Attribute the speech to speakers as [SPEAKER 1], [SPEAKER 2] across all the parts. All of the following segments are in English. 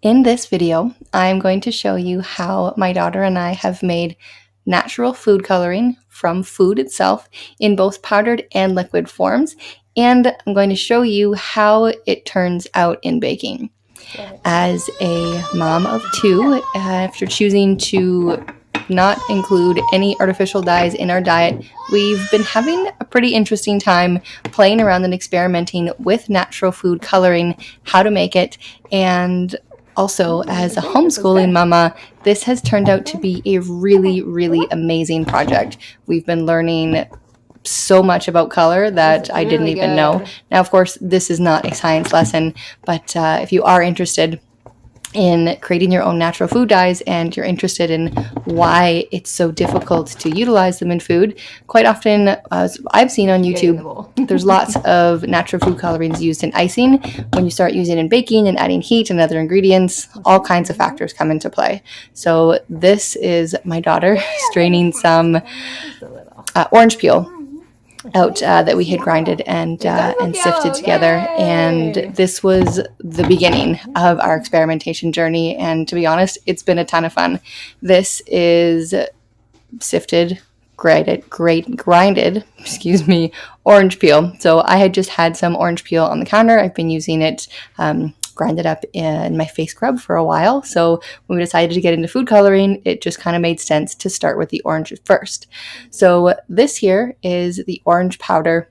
[SPEAKER 1] In this video, I'm going to show you how my daughter and I have made natural food coloring from food itself in both powdered and liquid forms, and I'm going to show you how it turns out in baking. As a mom of two, after choosing to not include any artificial dyes in our diet, we've been having a pretty interesting time playing around and experimenting with natural food coloring, how to make it, and also, as a homeschooling mama, this has turned out to be a really, really amazing project. We've been learning so much about color that I didn't even know. Now, of course, this is not a science lesson, but if you are interested in creating your own natural food dyes and you're interested in why it's so difficult to utilize them in food, quite often, as I've seen on YouTube, there's lots of natural food colorings used in icing. When you start using it in baking and adding heat and other ingredients, all kinds of factors come into play. So this is my daughter straining some orange peel out that we had grinded and sifted together, and this was the beginning of our experimentation journey, and to be honest, it's been a ton of fun. This is sifted, grinded orange peel. So I had just had some orange peel on the counter. I've been using it grinded up in my face scrub for a while. So when we decided to get into food coloring, it just kind of made sense to start with the orange first. So this here is the orange powder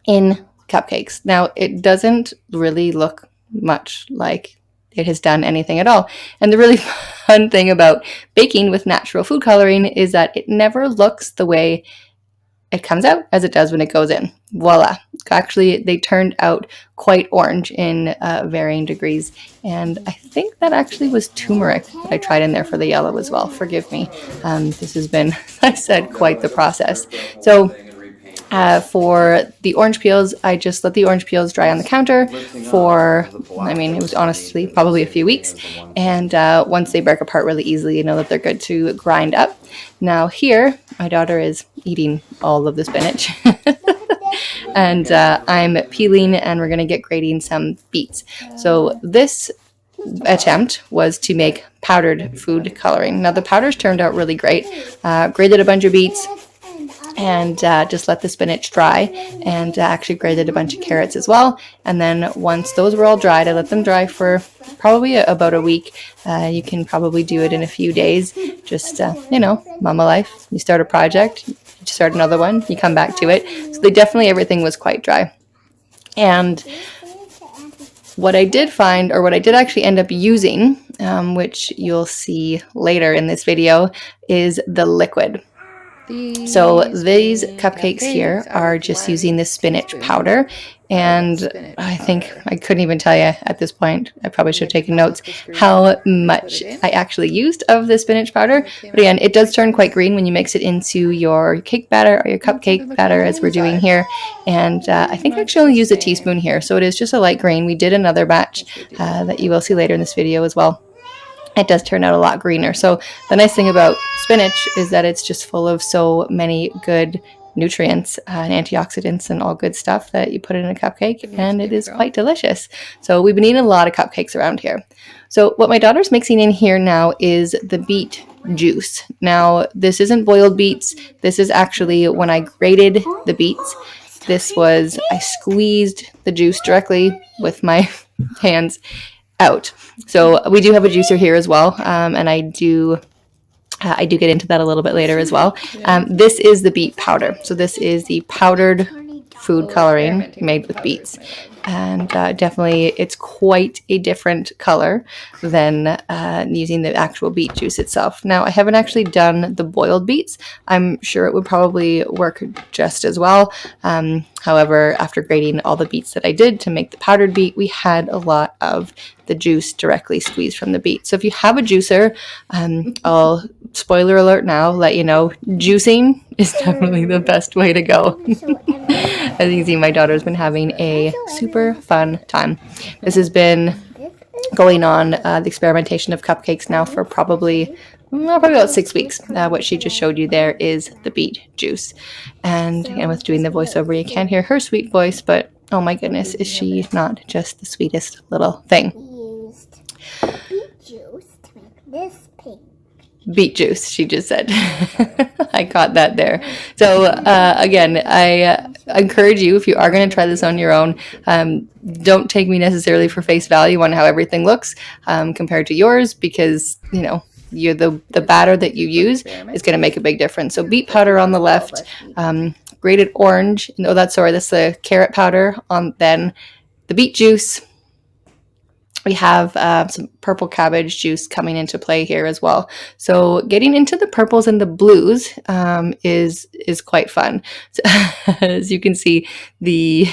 [SPEAKER 1] in cupcakes. Now, it doesn't really look much like it has done anything at all. And the really fun thing about baking with natural food coloring is that it never looks the way it comes out as it does when it goes in. Voila. Actually, they turned out quite orange in varying degrees. And I think that actually was turmeric that I tried in there for the yellow as well. Forgive me. This has been, I said, quite the process. So for the orange peels, I just let the orange peels dry on the counter for, it was honestly probably a few weeks. And once they break apart really easily, you know that they're good to grind up. Now here, my daughter is eating all of the spinach. And I'm peeling, and we're going to get grating some beets. So this attempt was to make powdered food coloring. Now the powders turned out really great. Grated a bunch of beets and just let the spinach dry, and actually grated a bunch of carrots as well. And then once those were all dried, I let them dry for probably about a week. You can probably do it in a few days. Just, mama life. You start a project, you start another one, you come back to it. So everything was quite dry. And what I did find, or what I did actually end up using, which you'll see later in this video, is the liquid. So these cupcakes here are just using the spinach powder, and I think I couldn't even tell you at this point, I probably should have taken notes, how much I actually used of the spinach powder. But again, it does turn quite green when you mix it into your cake batter or your cupcake batter, as we're doing here. And I think I actually only used a teaspoon here, so it is just a light green. We did another batch that you will see later in this video as well. It does turn out a lot greener. So the nice thing about spinach is that it's just full of so many good nutrients and antioxidants and all good stuff that you put in a cupcake, and it is quite delicious. So we've been eating a lot of cupcakes around here. So what my daughter's mixing in here now is the beet juice. Now, this isn't boiled beets. This is actually when I grated the beets. I squeezed the juice directly with my hands out. So we do have a juicer here as well, and I do get into that a little bit later as well. This is the beet powder. So this is the powdered food coloring made with beets. And definitely it's quite a different color than using the actual beet juice itself. Now, I haven't actually done the boiled beets. I'm sure it would probably work just as well. However, after grating all the beets that I did to make the powdered beet, we had a lot of the juice directly squeezed from the beet. So if you have a juicer, I'll, spoiler alert now, let you know, juicing is definitely the best way to go. As you can see, my daughter's been having a super fun time. This has been going on, the experimentation of cupcakes now for probably about 6 weeks. What she just showed you there is the beet juice. And with doing the voiceover, you can't hear her sweet voice, but oh my goodness, is she not just the sweetest little thing.
[SPEAKER 2] beet juice to make this pink.
[SPEAKER 1] Beet juice, she just said. I caught that there. So again, I encourage you, if you are going to try this on your own, don't take me necessarily for face value on how everything looks compared to yours, because the batter that you use is going to make a big difference. So beet powder on the left, grated orange. No, that's the carrot powder on, then the beet juice. We have some purple cabbage juice coming into play here as well. So getting into the purples and the blues is quite fun. So, as you can see, the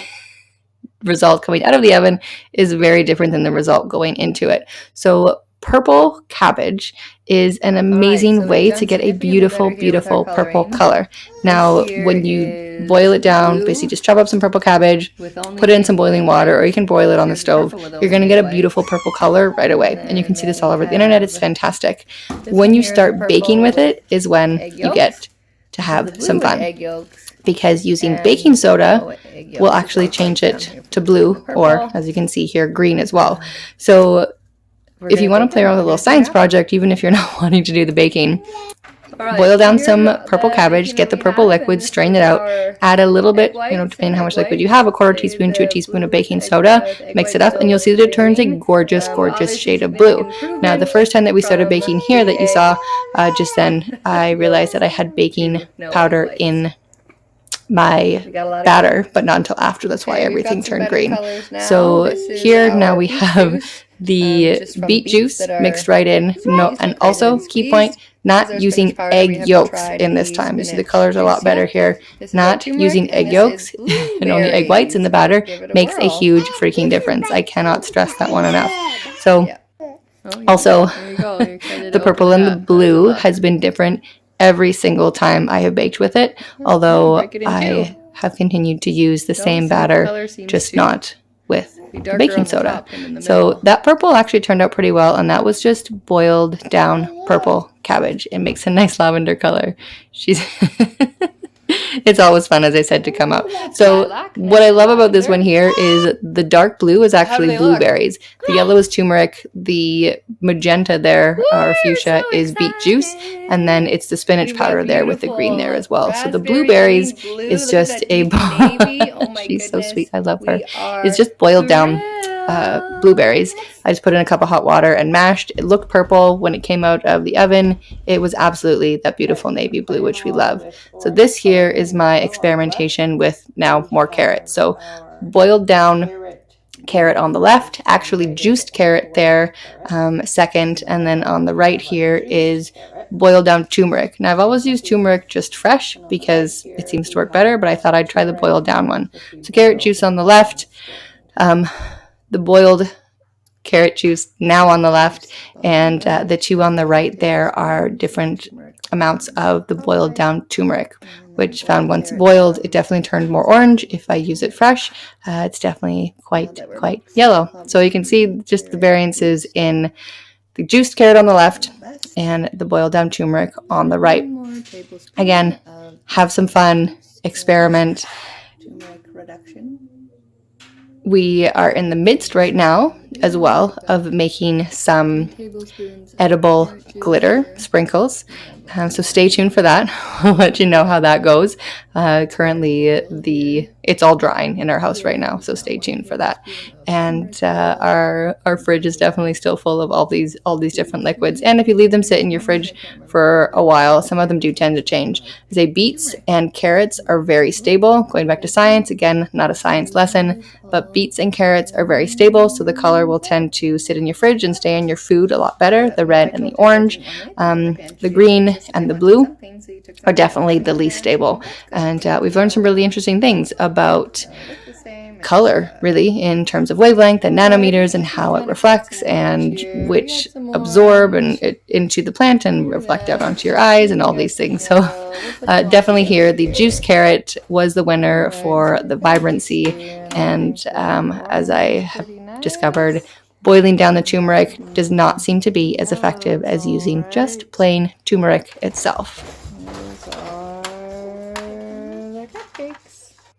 [SPEAKER 1] result coming out of the oven is very different than the result going into it. So purple cabbage is an amazing way to get a beautiful, beautiful purple color. Now, when you boil it down, basically just chop up some purple cabbage, put it in some boiling water, or you can boil it on the stove. You're going to get a beautiful purple color right away. And you can see this all over the internet. It's fantastic. When you start baking with it is when you get to have some fun, because using baking soda will actually change it to blue, or as you can see here, green as well. So if you want to play around with a little science project, even if you're not wanting to do the baking, boil down some purple cabbage, get the purple liquid, strain it out, add a little bit, depending on how much liquid you have, a quarter teaspoon to a teaspoon of baking soda, mix it up, and you'll see that it turns a gorgeous, gorgeous shade of blue. Now, the first time that we started baking here that you saw just then, I realized that I had baking powder in my batter, but not until after. That's why everything turned green. So here now we have the beet juice mixed right in. No, and also key point, not using egg yolks in this time. You see the colors are a lot better here. Not using egg yolks and only egg whites in the batter makes a huge freaking difference. I cannot stress that one enough. So also the purple and the blue has been different every single time I have baked with it, although I have continued to use the same batter, just not with the baking soda. So that purple actually turned out pretty well, and that was just boiled down purple cabbage. It makes a nice lavender color. It's always fun, as I said, to come up. So what I love about this one here is the dark blue is actually blueberries. The yellow is turmeric. The magenta there, or fuchsia, is beet juice. And then it's the spinach powder there with the green there as well. So the blueberries is just a... She's so sweet. I love her. It's just boiled down blueberries. I just put in a cup of hot water and mashed. It looked purple when it came out of the oven. It was absolutely that beautiful navy blue, which we love. So this here is my experimentation with now more carrots. So boiled down carrot on the left, actually juiced carrot there second, and then on the right here is boiled down turmeric. Now I've always used turmeric just fresh because it seems to work better, but I thought I'd try the boiled down one. So carrot juice on the left, the boiled carrot juice now on the left, and the two on the right there are different amounts of the boiled down turmeric, which found once boiled, it definitely turned more orange. If I use it fresh, it's definitely quite yellow. So you can see just the variances in the juiced carrot on the left and the boiled down turmeric on the right. Again, have some fun, experiment. We are in the midst right now as well of making some edible glitter sprinkles. So stay tuned for that. I'll let you know how that goes. Currently, it's all drying in our house right now, so stay tuned for that. And our fridge is definitely still full of all these different liquids. And if you leave them sit in your fridge for a while, some of them do tend to change. I say beets and carrots are very stable. Going back to science, again, not a science lesson, but beets and carrots are very stable, so the color will tend to sit in your fridge and stay in your food a lot better. The red and the orange, the green and the blue are definitely the least stable. And we've learned some really interesting things about color, really, in terms of wavelength and nanometers and how it reflects and which absorb into the plant and reflect out onto your eyes and all these things. So definitely here, the juice carrot was the winner for the vibrancy. And as I have discovered, boiling down the turmeric does not seem to be as effective as using just plain turmeric itself.